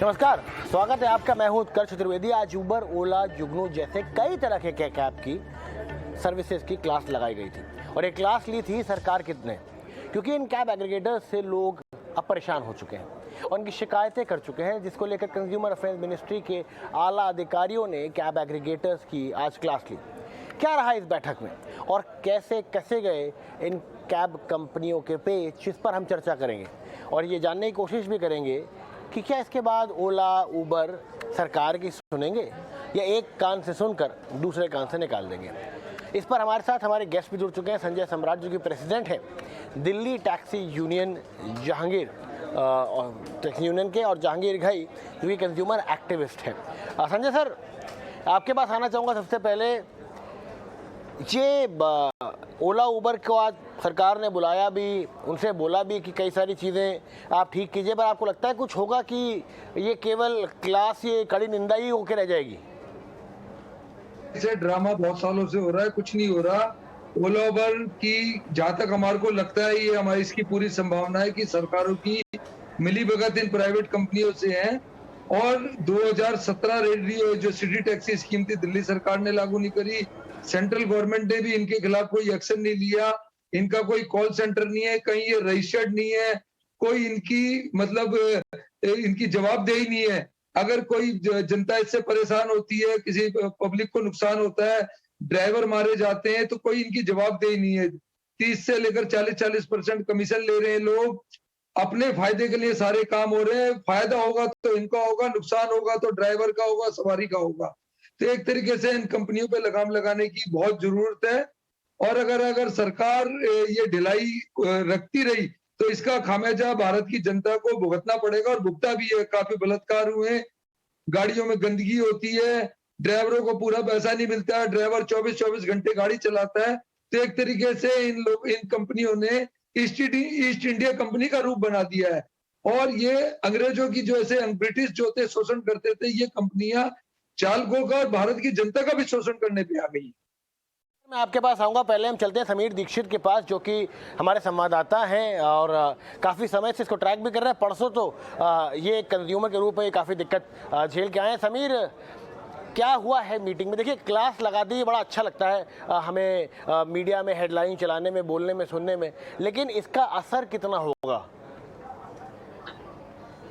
नमस्कार, स्वागत है आपका। मैं हूं उत्कर्ष चतुर्वेदी। आज उबर, ओला, जुगनू जैसे कई तरह के कैब की सर्विसेज की क्लास लगाई गई थी और ये क्लास ली थी सरकार कितने, क्योंकि इन कैब एग्रीगेटर्स से लोग अब परेशान हो चुके हैं और उनकी शिकायतें कर चुके हैं, जिसको लेकर कंज्यूमर अफेयर्स मिनिस्ट्री के आला अधिकारियों ने कैब एग्रीगेटर्स की आज क्लास ली। क्या रहा इस बैठक में और कैसे कसे गए इन कैब कंपनियों के पेच, इस पर हम चर्चा करेंगे और ये जानने की कोशिश भी करेंगे कि क्या इसके बाद ओला, उबर सरकार की सुनेंगे या एक कान से सुनकर दूसरे कान से निकाल देंगे। इस पर हमारे साथ हमारे गेस्ट भी जुड़ चुके हैं। संजय सम्राट जो कि प्रेसिडेंट हैं Delhi taxi union Jahangir taxi union के, और जहांगीर घई जो कि कंज्यूमर एक्टिविस्ट हैं। संजय सर, आपके पास आना चाहूँगा सबसे पहले। ये ओला, उबर को आज सरकार ने बुलाया भी, उनसे बोला भी कि कई सारी चीज़ें आप ठीक कीजिए, पर आपको लगता है कुछ होगा कि ये केवल क्लास, ये कड़ी निंदा ही होकर रह जाएगी? ऐसे ड्रामा बहुत सालों से हो रहा है, कुछ नहीं हो रहा। ओला, उबर की जहां तक हमारे को लगता है, ये हमारी इसकी पूरी संभावना है कि सरकारों की मिलीभगत इन प्राइवेट कंपनियों से है। और 2017 रेडियो जो सिटी टैक्सी स्कीम थी, दिल्ली सरकार ने लागू नहीं करी। सेंट्रल गवर्नमेंट ने भी इनके खिलाफ कोई एक्शन नहीं लिया। इनका कोई कॉल सेंटर नहीं है, कहीं ये रजिस्टर्ड नहीं है, कोई इनकी मतलब इनकी जवाबदेही नहीं है। अगर कोई जनता इससे परेशान होती है, किसी पब्लिक को नुकसान होता है, ड्राइवर मारे जाते हैं, तो कोई इनकी जवाबदेही नहीं है। 30 से लेकर 40% कमीशन ले रहे हैं लोग। अपने फायदे के लिए सारे काम हो रहे हैं। फायदा होगा तो इनका होगा, नुकसान होगा तो ड्राइवर का होगा, सवारी का होगा। तो एक तरीके से इन कंपनियों पे लगाम लगाने की बहुत जरूरत है। और अगर सरकार ये ढिलाई रखती रही तो इसका खामियाजा भारत की जनता को भुगतना पड़ेगा, और भुगता भी है। काफी बलात्कार हुए, गाड़ियों में गंदगी होती है, ड्राइवरों को पूरा पैसा नहीं मिलता है, ड्राइवर 24-24 घंटे गाड़ी चलाता है। तो एक तरीके से इन कंपनियों ने ईस्ट इंडिया कंपनी का रूप बना दिया है। और ये अंग्रेजों की जो ऐसे ब्रिटिश जो थे शोषण करते थे, ये कंपनियां चालकों का और भारत की जनता का भी शोषण करने पे आ गई। मैं आपके पास आऊँगा, पहले हम चलते हैं समीर दीक्षित के पास, जो कि हमारे संवाददाता हैं और काफ़ी समय से इसको ट्रैक भी कर रहे हैं। परसों तो ये कंज्यूमर के रूप में काफ़ी दिक्कत झेल के आए हैं। समीर, क्या हुआ है मीटिंग में? देखिए, क्लास लगा दी, बड़ा अच्छा लगता है हमें मीडिया में हेडलाइन चलाने में, बोलने में, सुनने में, लेकिन इसका असर कितना होगा?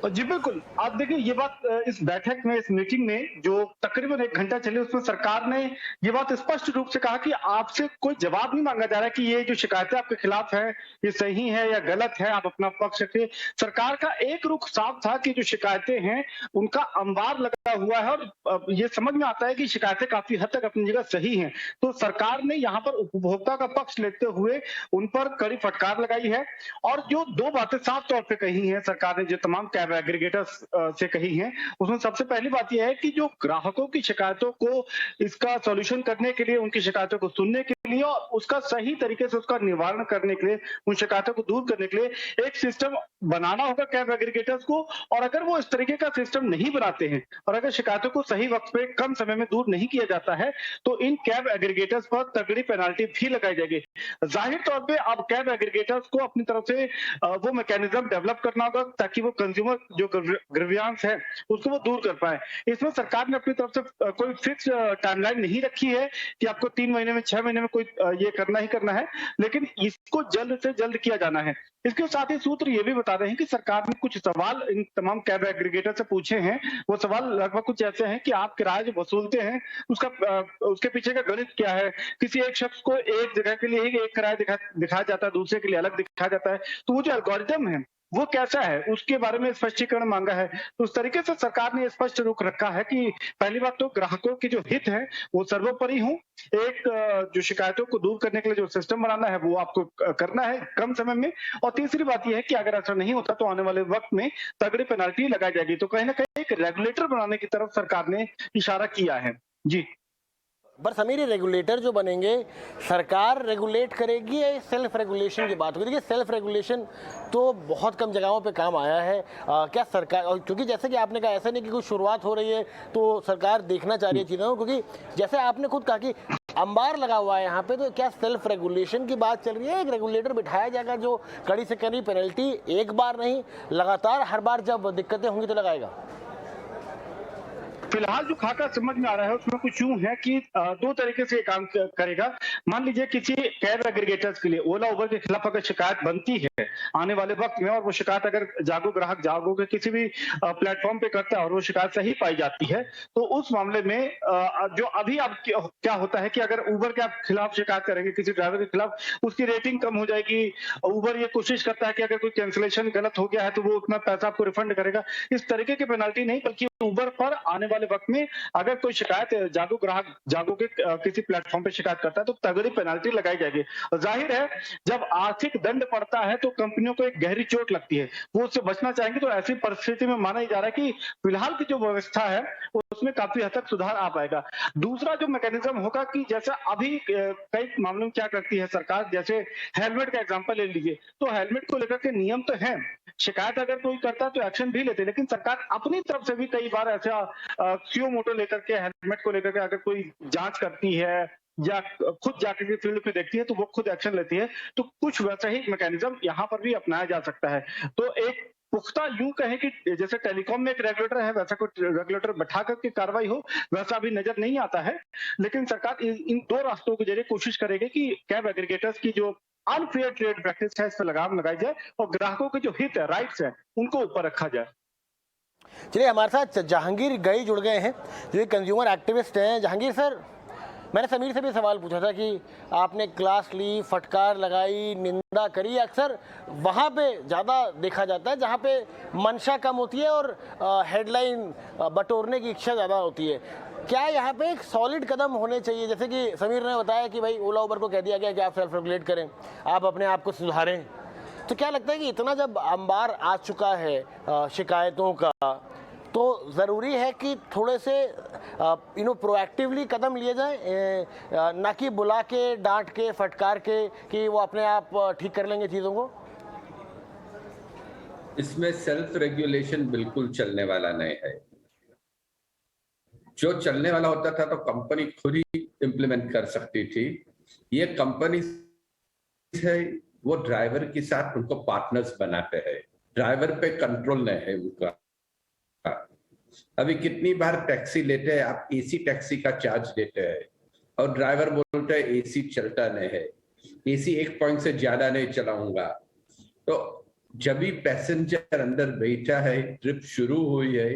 जी बिल्कुल, आप देखिए ये बात इस बैठक में, इस मीटिंग में जो तकरीबन 1 घंटा चली, उसमें सरकार ने ये बात स्पष्ट रूप से कहा कि आपसे कोई जवाब नहीं मांगा जा रहा है कि ये जो शिकायतें आपके खिलाफ है ये सही है या गलत है, आप अपना पक्ष रखिए। सरकार का एक रुख साफ था कि जो शिकायतें हैं उनका अंबार लगा हुआ है और ये समझ में आता है कि शिकायतें काफी हद तक अपनी जगह सही है। तो सरकार ने यहाँ पर उपभोक्ता का पक्ष लेते हुए उन पर कड़ी फटकार लगाई है। और जो 2 बातें साफ तौर पर कही है सरकार ने, जो तमाम कैब एग्रीगेटर्स से कही है, उसमें सबसे पहली बात यह है कि जो ग्राहकों की शिकायतों को, इसका सॉल्यूशन करने के लिए, उनकी शिकायतों को सुनने के लिए और उसका सही तरीके से उसका निवारण करने के लिए, उन शिकायतों को दूर करने के लिए एक सिस्टम बनाना होगा कैब एग्रीगेटर्स को। और अगर वो इस तरीके का सिस्टम नहीं बनाते हैं और अगर शिकायतों को सही वक्त पे कम समय में दूर नहीं किया जाता है तो इन कैब एग्रीगेटर्स पर तगड़ी पेनाल्टी भी लगाई जाएगी। जाहिर तौर पे अब कैब एग्रीगेटर्स को अपनी तरफ से वो मैकेनिज्म डेवलप करना होगा ताकि वो कंज्यूमर जो ग्रीवियंस है उसको वो दूर कर पाए। इसमें सरकार ने अपनी तरफ से कोई फिक्स टाइमलाइन नहीं रखी है कि आपको 3 महीने में, 6 महीने में कोई ये करना ही करना है, लेकिन इसको जल्द से जल्द किया जाना है। इसके साथ ही सूत्र ये भी बता रहे हैं कि सरकार ने कुछ सवाल इन तमाम कैब एग्रीगेटर से पूछे हैं। वो सवाल लगभग कुछ ऐसे हैं कि आप किराया जो वसूलते हैं उसके पीछे का गणित क्या है। किसी एक शख्स को एक जगह के लिए एक किराया दिखाया जाता है, दूसरे के लिए अलग दिखाया जाता है, तो वो जो एल्गोरिथम है वो कैसा है उसके बारे में स्पष्टीकरण मांगा है। तो उस तरीके से सरकार ने स्पष्ट रुख रखा है कि पहली बात तो ग्राहकों के जो हित है वो सर्वोपरि हो। एक जो शिकायतों को दूर करने के लिए जो सिस्टम बनाना है वो आपको करना है कम समय में। और तीसरी बात यह है कि अगर ऐसा नहीं होता तो आने वाले वक्त में तगड़ी पेनाल्टी लगाई जाएगी। तो कहीं ना कहीं एक रेगुलेटर बनाने की तरफ सरकार ने इशारा किया है। जी, पर समीर, रेगुलेटर जो बनेंगे, सरकार रेगुलेट करेगी या सेल्फ रेगुलेशन की बात होगी? देखिए, सेल्फ रेगुलेशन तो बहुत कम जगहों पे काम आया है। क्या सरकार, और क्योंकि जैसे कि आपने कहा, ऐसा नहीं कि कुछ शुरुआत हो रही है तो सरकार देखना चाह रही है चीज़ों को, क्योंकि जैसे आपने खुद कहा कि अंबार लगा हुआ है यहाँ पे, तो क्या सेल्फ रेगुलेशन की बात चल रही है? एक रेगुलेटर बिठाया जाएगा जो कड़ी से कड़ी पेनल्टी एक बार नहीं, लगातार हर बार जब दिक्कतें होंगी तो लगाएगा? फिलहाल जो खाका समझ में आ रहा है उसमें कुछ यूं है कि दो तरीके से काम करेगा। मान लीजिए किसी कैब एग्रीगेटर्स के लिए ओला उबर के खिलाफ अगर शिकायत बनती है आने वाले वक्त में, और वो शिकायत अगर ग्राहक जागो के किसी भी प्लेटफॉर्म पे करता है और वो शिकायत सही पाई जाती है, तो उस मामले में जो अभी अब क्या होता है कि अगर उबर के आप खिलाफ शिकायत करेंगे किसी ड्राइवर के खिलाफ, उसकी रेटिंग कम हो जाएगी। उबर ये कोशिश करता है कि अगर कोई कैंसिलेशन गलत हो गया है तो वो उतना पैसा आपको रिफंड करेगा। इस तरीके की पेनल्टी नहीं, बल्कि उबर पर आने वाले वक्त में अगर कोई शिकायत ग्राहक जागो के किसी प्लेटफॉर्म पे शिकायत करता है तो तगड़ी पेनल्टी लगाई जाएगी। जाहिर है जब आर्थिक दंड पड़ता है तो कंपनियों को एक गहरी चोट लगती है, वो उससे बचना चाहेंगे। तो ऐसी परिस्थिति में माना ही जा रहा है कि फिलहाल की जो व्यवस्था है उसमें काफी हद तक सुधार आ पाएगा। दूसरा जो मैकेनिज्म होगा कि जैसा अभी कई मामलों में क्या करती है सरकार, जैसे हेलमेट का एग्जांपल ले लीजिए, तो हेलमेट को लेकर के नियम तो है, शिकायत अगर कोई करता है तो एक्शन भी लेते हैं, लेकिन सरकार अपनी तरफ से भी कई बार ऐसा क्यू मोटो लेकर के हेलमेट को लेकर के अगर कोई जांच करती है या खुद जाकर के फील्ड पे देखती है तो वो खुद एक्शन लेती है। तो कुछ वैसा ही मैकेनिज्म यहाँ पर भी अपनाया जा सकता है। तो एक पुख्ता यूं कहें कि जैसे टेलीकॉम में एक रेगुलेटर है वैसा कोई रेगुलेटर बैठा करके कार्रवाई हो, वैसा अभी नजर नहीं आता है। लेकिन सरकार इन दो रास्तों के जरिए कोशिश करेगी कि कैब एग्रीगेटर्स की जो अनफेयर ट्रेड प्रैक्टिस है इस पर लगाम लगाई जाए और ग्राहकों के जो हित है, राइट्स है, उनको ऊपर रखा जाए। चलिए, हमारे साथ जहांगीर गई जुड़ गए हैं जो कंज्यूमर एक्टिविस्ट हैं। जहांगीर सर, मैंने समीर से भी सवाल पूछा था कि आपने क्लास ली, फटकार लगाई, निंदा करी। अक्सर वहाँ पे ज़्यादा देखा जाता है जहाँ पे मंशा कम होती है और हेडलाइन बटोरने की इच्छा ज़्यादा होती है। क्या यहाँ पे एक सॉलिड कदम होने चाहिए? जैसे कि समीर ने बताया कि भाई ओला उबर को कह दिया गया कि आप सेल्फ रेगुलेट करें, आप अपने आप को सुधारें। तो क्या लगता है कि इतना जब अंबार आ चुका है शिकायतों का, तो ज़रूरी है कि थोड़े से प्रोएक्टिवली कदम लिए जाएं, ना कि बुला के, डांट के, फटकार के कि वो अपने आप ठीक कर लेंगे चीज़ों को? इसमें सेल्फ रेगुलेशन बिल्कुल चलने वाला नहीं है। जो चलने वाला होता था तो कंपनी खुद ही इम्प्लीमेंट कर सकती थी। ये कंपनी है वो ड्राइवर के साथ उनको पार्टनर्स बनाते हैं, ड्राइवर पे कंट्रोल नहीं है उनका। अभी कितनी बार टैक्सी लेते हैं आप, एसी टैक्सी का चार्ज देते हैं और ड्राइवर बोलता है एसी चलता नहीं है, एसी 1 पॉइंट से ज्यादा नहीं चलाऊंगा। तो जब भी पैसेंजर अंदर बैठा है, ट्रिप शुरू हुई है,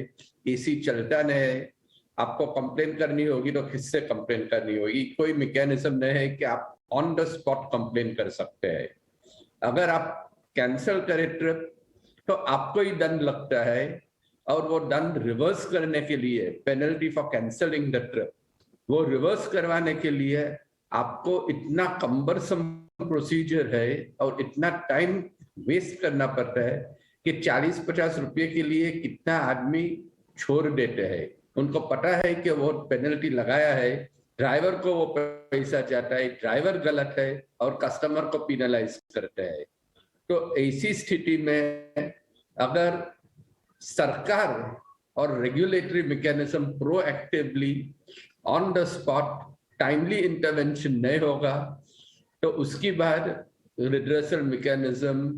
एसी चलता नहीं है, आपको कंप्लेन करनी होगी तो किससे कंप्लेन करनी होगी? कोई मैकेनिज्म नहीं है कि आप ऑन द स्पॉट कंप्लेन कर सकते हैं। अगर आप कैंसिल करें ट्रिप तो आपको ही दंड लगता है, और वो दंड रिवर्स करने के लिए, penalty for cancelling the trip, वो रिवर्स करवाने के लिए आपको इतना कम्बरसम प्रोसीजर है और इतना टाइम वेस्ट करना पड़ता है कि 40-50 रुपये के लिए कितना आदमी छोड़ देते हैं। उनको पता है कि वो पेनल्टी लगाया है, ड्राइवर को वो पैसा जाता है, ड्राइवर गलत है और कस्टमर को पिनलाइज करते हैं। तो ऐसी स्थिति में अगर सरकार और regulatory mechanism proactively on the spot timely intervention नहीं होगा तो उसके बाद रिड्रेसल मैकेनिज्म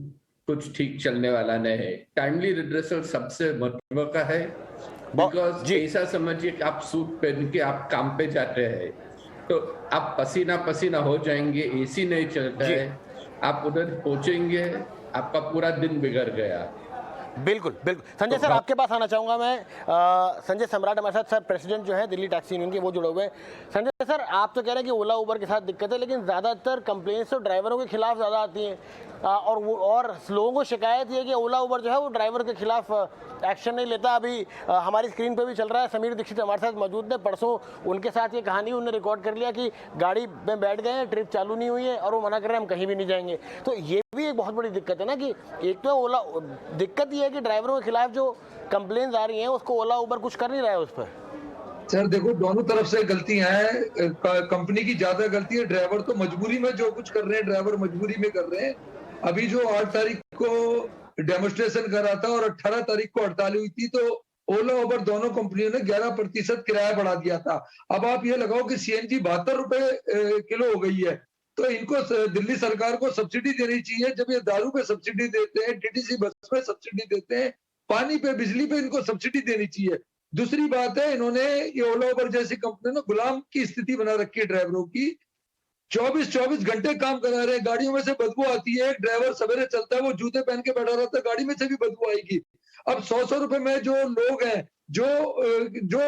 कुछ ठीक चलने वाला नहीं है। टाइमली रिड्रेसल सबसे महत्व का है, बिकॉज ऐसा समझिए कि आप सूट पहन के आप काम पे जाते हैं तो आप पसीना पसीना हो जाएंगे, एसी नहीं चलता है, आप उधर पहुंचेंगे, आपका पूरा दिन बिगड़ गया। बिल्कुल बिल्कुल। संजय सर, आपके पास आना चाहूँगा मैं। संजय सम्राट हमारे साथ, सर प्रेसिडेंट जो है दिल्ली टैक्सी यूनियन के, वो जुड़े हुए हैं। संजय सर, आप तो कह रहे हैं कि ओला उबर के साथ दिक्कत है, लेकिन ज़्यादातर कंप्लेंट्स तो ड्राइवरों के खिलाफ ज़्यादा आती हैं, और लोगों को शिकायत ये है कि ओला उबर जो है वो ड्राइवर के खिलाफ एक्शन नहीं लेता। अभी हमारी स्क्रीन पे भी चल रहा है, समीर दीक्षित हमारे साथ मौजूद है। परसों उनके साथ ये कहानी उन्होंने रिकॉर्ड कर लिया कि गाड़ी में बैठ गए हैं, ट्रिप चालू नहीं हुई है और वो मना कर रहे हैं हम कहीं भी नहीं जाएंगे। तो ये भी एक बहुत बड़ी दिक्कत है ना, कि एक तो ओला, दिक्कत ये है कि ड्राइवरों के खिलाफ जो कंप्लेंट्स आ रही हैं उसको ओला उबर कुछ कर नहीं रहा है उस पर। सर देखो, दोनों तरफ से गलतियां हैं। कंपनी की ज्यादा गलती है, ड्राइवर तो मजबूरी में जो कुछ कर रहे हैं, ड्राइवर मजबूरी में कर रहे हैं। अभी जो 8 तारीख को डेमोन्स्ट्रेशन कर रहा था और 18 तारीख को हड़ताल हुई थी, तो ओला उबर दोनों कंपनियों ने 11% किराया बढ़ा दिया था। अब आप ये लगाओ कि सीएनजी 72 रुपए किलो हो गई है, तो इनको दिल्ली सरकार को सब्सिडी देनी चाहिए। जब ये दारू पे सब्सिडी देते हैं, टीटीसी बस पे सब्सिडी देते हैं, पानी पे, बिजली पे इनको सब्सिडी देनी चाहिए। दूसरी बात है, इन्होंने ये ओला उबर जैसी कंपनी ने गुलाम की स्थिति बना रखी है ड्राइवरों की। 24-24 घंटे काम करा रहे हैं, गाड़ियों में से बदबू आती है। एक ड्राइवर सवेरे चलता है, वो जूते पहन के बैठा रहता है, गाड़ी में से भी बदबू आएगी। अब 100-100 रुपए में जो लोग हैं, जो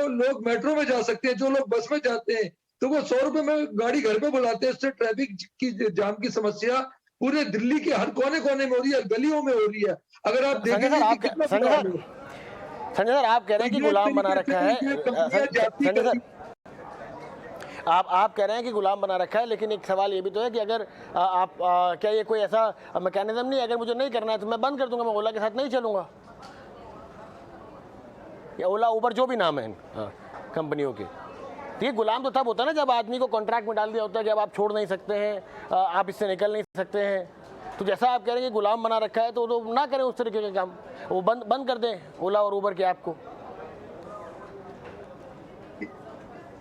लोग मेट्रो में जा सकते हैं, जो लोग बस में जाते हैं, तो वो 100 रुपए में गाड़ी घर पे बुलाते हैं। इससे ट्रैफिक की जाम की समस्या पूरे दिल्ली के हर कोने कोने में हो रही है, गलियों में हो रही है। अगर आप संजय देखेंगे सर, कि आप कितना संजय सर आप कह रहे हैं कि गुलाम बना रखा है। संजय सर, आप कह रहे हैं कि गुलाम बना रखा है, लेकिन एक सवाल ये भी तो है कि अगर आप क्या ये कोई ऐसा मैकेनिज्म नहीं है, अगर मुझे नहीं करना है तो मैं बंद कर दूंगा, मैं ओला के साथ नहीं चलूंगा, या ओला उबर जो भी नाम है कंपनियों के। तो ये गुलाम तो तब होता है ना जब आदमी को कॉन्ट्रैक्ट में डाल दिया होता है कि अब आप छोड़ नहीं सकते हैं, आप इससे निकल नहीं सकते हैं। तो जैसा आप कह रहे हैं कि गुलाम बना रखा है, तो ना करें उस तरीके के काम, वो बंद कर दें ओला और उबर के ऐप को।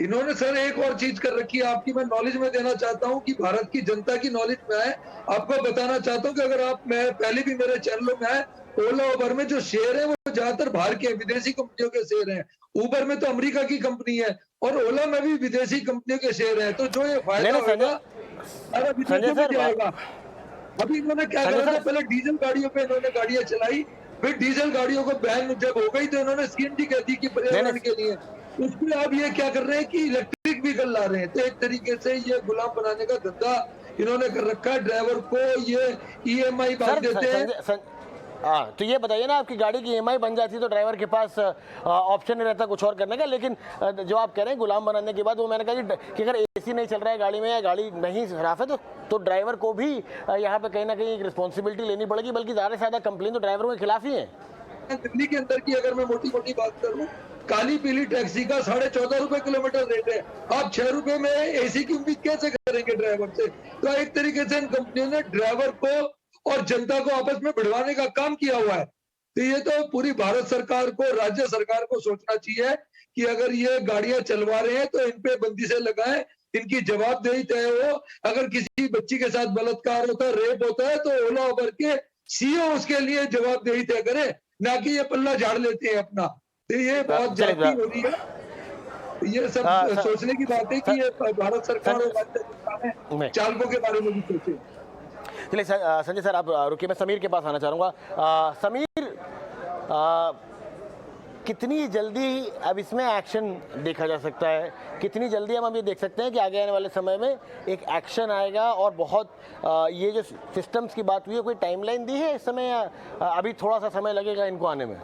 इन्होंने सर एक और चीज कर रखी है, आपकी मैं नॉलेज में देना चाहता हूं कि भारत की जनता की नॉलेज में है। आपको बताना चाहता हूं कि अगर आप, मैं पहले भी मेरे चैनलों में है, ओला उबर में जो शेयर है वो ज्यादातर बाहर के विदेशी कंपनियों के शेयर हैं। उबर में तो अमेरिका की कंपनी है और ओला में भी विदेशी कंपनियों के शेयर हैं। तो जो ये फायदा होगा सारा विदेशों में जाएगा। अभी इन्होंने क्या करा था, पहले डीजल गाड़ियों पे इन्होंने गाड़ियां चलाई, फिर डीजल गाड़ियों को बैन जब हो गई तो इन्होंने सीएनजी कह दी कि पर्यावरण के लिए। उसमें अब ये क्या कर रहे हैं कि इलेक्ट्रिक व्हीकल ला रहे हैं। तो एक तरीके से ये गुलाम बनाने का धंधा इन्होंने कर रखा है। ड्राइवर को ये ईएमआई बांध देते हैं। हाँ, तो ये बताइए ना, आपकी गाड़ी की ईएमआई बन जाती तो ड्राइवर के पास ऑप्शन नहीं रहता कुछ और करने का। लेकिन जो आप कह रहे हैं गुलाम बनाने के बाद, वो मैंने कहा कि अगर एसी नहीं चल रहा है गाड़ी में या गाड़ी नहीं साफ है तो ड्राइवर को भी यहाँ पे कहीं ना कहीं एक रिस्पॉन्सिबिलिटी लेनी पड़ेगी, बल्कि ज़्यादा से ज़्यादा कंप्लेन तो ड्राइवरों के खिलाफ ही है। दिल्ली के अंदर की अगर मैं मोटी मोटी बात करूं, काली पीली टैक्सी का 14.5 रुपए किलोमीटर रेट है। आप 6 रुपए में एसी की उम्मीद कैसे करेंगे ड्राइवर से? तो एक तरीके से इन कंपनियों ने ड्राइवर को और जनता को आपस में भिड़वाने का काम किया हुआ है। तो ये तो पूरी भारत सरकार को, राज्य सरकार को सोचना चाहिए कि अगर ये गाड़ियां चलवा रहे हैं तो इन पे बंदिशें लगाएं, इनकी जवाबदेही तय हो। अगर किसी बच्ची के साथ बलात्कार होता है, रेप होता है, तो ओला उबर के सीईओ उसके लिए जवाबदेही तय करे, ना कि ये पल्ला झाड़ लेते हैं अपना। तो ये बहुत ज्यादती हो रही है। ये सब सोचने की बात है कि ये भारत सरकार और राज्य सरकार चालकों के बारे में भी सोचे। चलिए संजय सर, आप रुकिए, मैं समीर के पास आना चाहूँगा। समीर, कितनी जल्दी अब इसमें एक्शन देखा जा सकता है? कितनी जल्दी हम ये देख सकते हैं कि आगे आने वाले समय में एक एक्शन आएगा? और बहुत ये जो सिस्टम्स की बात हुई है, कोई टाइमलाइन दी है इस समय, या अभी थोड़ा सा समय लगेगा इनको आने में?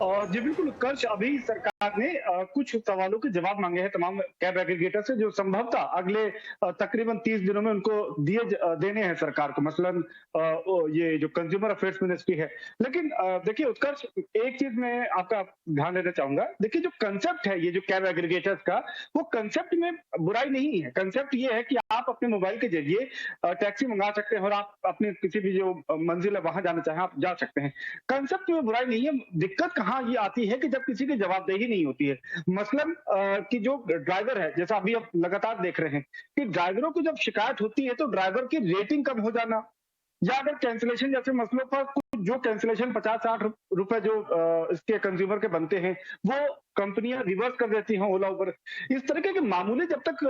जी बिल्कुल उत्कर्ष, अभी सरकार ने कुछ सवालों के जवाब मांगे हैं तमाम कैब एग्रीगेटर से, जो संभवतः अगले तकरीबन 30 दिनों में उनको देने हैं सरकार को। मसलन ये जो कंज्यूमर अफेयर्स मिनिस्ट्री है। लेकिन देखिए उत्कर्ष, एक चीज मैं आपका ध्यान देना चाहूंगा। देखिए जो कंसेप्ट है ये जो कैब एग्रीगेटर्स का, वो कंसेप्ट में बुराई नहीं है। कंसेप्ट ये है कि आप अपने मोबाइल के जरिए टैक्सी मंगा सकते हैं और आप अपने किसी भी जो मंजिल है वहां जाना चाहें आप जा सकते हैं। कंसेप्ट में बुराई नहीं है। दिक्कत कहाँ ये आती है कि जब किसी की जवाबदेही नहीं होती है। मसलन कि जो ड्राइवर है, जैसा अभी आप लगातार देख रहे हैं कि ड्राइवरों को जब शिकायत होती है तो ड्राइवर की रेटिंग कम हो जाना, या अगर कैंसिलेशन जैसे मसलों पर कुछ जो कैंसिलेशन 50-60 रुपए जो इसके कंज्यूमर के बनते हैं वो कंपनियां रिवर्स कर देती हैं, ओला उबर। इस तरीके के मामूली जब तक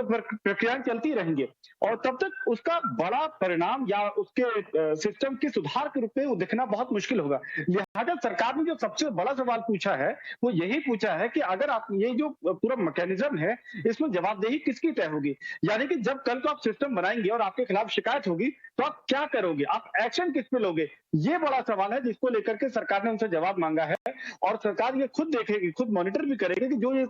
प्रक्रियाएं चलती रहेंगी और तब तक उसका बड़ा परिणाम या उसके सिस्टम के सुधार के रूप में वो दिखना बहुत मुश्किल होगा। लिहाजा सरकार ने जो सबसे बड़ा सवाल पूछा है वो यही पूछा है कि अगर आप ये जो पूरा मैकेनिज्म है इसमें जवाबदेही किसकी तय होगी। यानी कि जब कल को आप सिस्टम बनाएंगे और आपके खिलाफ शिकायत होगी तो आप क्या करोगे, आप एक्शन किस पे लोगे? ये बड़ा सवाल है जिसको लेकर के सरकार ने उनसे जवाब मांगा है। और सरकार ये खुद देखेगी, खुद मॉनिटर भी करेगी कि जो ये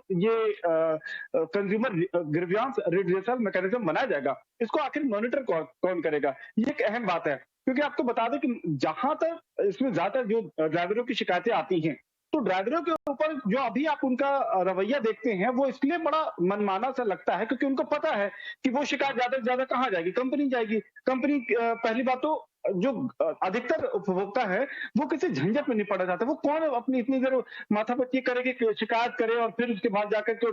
कंज्यूमर ग्रीवियंस रिड्रेसल मैकेनिज्म बनाया जाएगा इसको आखिर मॉनिटर कौन करेगा। ये एक अहम बात है, क्योंकि आपको बता दें कि जहां तक इसमें ज्यादातर जो ड्राइवरों की शिकायतें आती हैं तो ड्राइवरों के ऊपर जो अभी आप उनका रवैया देखते हैं वो इसलिए बड़ा मनमाना सा लगता है क्योंकि उनको पता है कि वो शिकायत ज्यादा से ज्यादा कहाँ जाएगी, कंपनी जाएगी। कंपनी पहली बात तो जो अधिकतर उपभोक्ता है वो किसी झंझट में नहीं पड़ा जाता। वो कौन अपनी इतनी देर माथापच्ची करे कि शिकायत करे और फिर उसके बाद जाकर के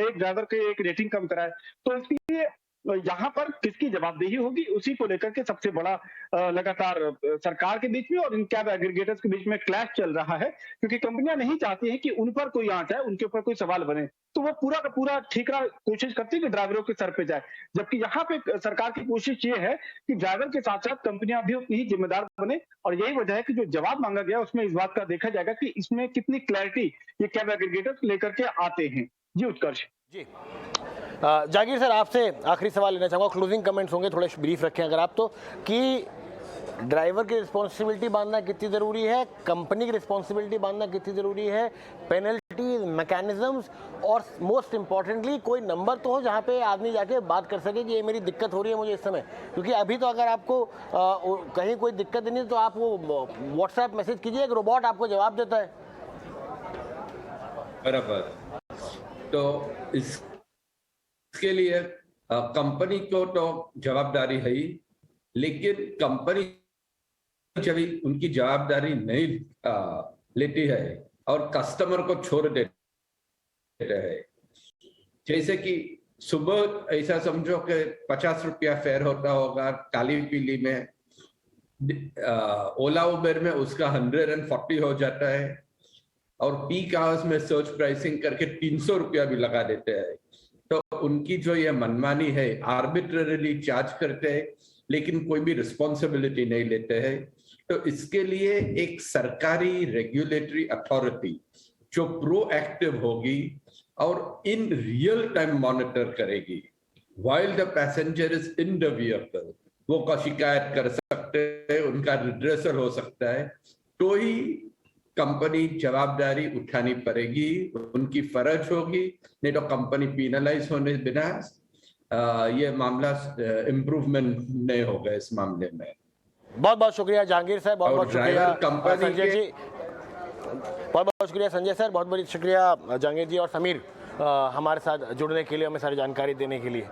एक ड्राइवर के एक रेटिंग कम कराए। तो इसलिए यहाँ पर किसकी जवाबदेही होगी, उसी को लेकर के सबसे बड़ा लगातार सरकार के बीच में और इन कैब एग्रीगेटर्स के बीच में क्लैश चल रहा है, क्योंकि कंपनियां नहीं चाहती हैं कि उन पर कोई आंच आए, उनके ऊपर कोई सवाल बने, तो वो पूरा का पूरा ठीकरा कोशिश करती है कि ड्राइवरों के सर पे जाए। जबकि यहाँ पे सरकार की कोशिश ये है कि ड्राइवर के साथ साथ कंपनियां भी उतनी ही जिम्मेदार बने, और यही वजह है कि जो जवाब मांगा गया उसमें इस बात का देखा जाएगा कि इसमें कितनी क्लैरिटी ये कैब एग्रीगेटर्स लेकर के आते हैं। जी उत्कर्ष। जी जागीर सर, आपसे आखिरी सवाल लेना चाहूँगा, क्लोजिंग कमेंट्स होंगे, थोड़े ब्रीफ रखें अगर आप, तो कि ड्राइवर की रिस्पॉन्सिबिलिटी बांधना कितनी ज़रूरी है, कंपनी की रिस्पॉन्सिबिलिटी बांधना कितनी ज़रूरी है, पेनल्टी मैकेनिज्म्स, और मोस्ट इंपॉर्टेंटली कोई नंबर तो हो जहाँ पे आदमी जाके बात कर सके कि ये मेरी दिक्कत हो रही है मुझे इस समय। क्योंकि अभी तो अगर आपको कहीं कोई दिक्कत नहीं तो आप वो व्हाट्सएप मैसेज कीजिए, एक रोबोट आपको जवाब देता है। बराबर। तो इसके लिए कंपनी को तो जवाबदारी है ही, लेकिन कंपनी जब उनकी जवाबदारी नहीं लेती है और कस्टमर को छोड़ देते हैं, जैसे कि सुबह ऐसा समझो कि 50 रुपया फेयर होता होगा काली पीली में, ओला उबेर में उसका 140 हो जाता है, और पीक आवर्स में सर्च प्राइसिंग करके 300 रुपया भी लगा देते हैं। तो उनकी जो ये मनमानी है, आर्बिट्ररीली चार्ज करते हैं लेकिन कोई भी रिस्पॉन्सिबिलिटी नहीं लेते हैं। तो इसके लिए एक सरकारी रेगुलेटरी अथॉरिटी जो प्रोएक्टिव होगी और इन रियल टाइम मॉनिटर करेगी while the passenger is in the vehicle, वो का शिकायत कर सकते हैं, उनका रिड्रेसल हो सकता है, तो ही कंपनी जवाबदारी उठानी पड़ेगी, उनकी फर्ज होगी, नहीं तो कंपनी पीनलाइज होने बिना ये मामला इम्प्रूवमेंट नहीं होगा इस मामले में। बहुत बहुत शुक्रिया जहांगीर साहब, बहुत बहुत शुक्रिया कंपनी संजय जी, बहुत बहुत शुक्रिया संजय सर, बहुत बहुत शुक्रिया जहांगीर जी और समीर हमारे साथ जुड़ने के लिए, हमें सारी जानकारी देने के लिए।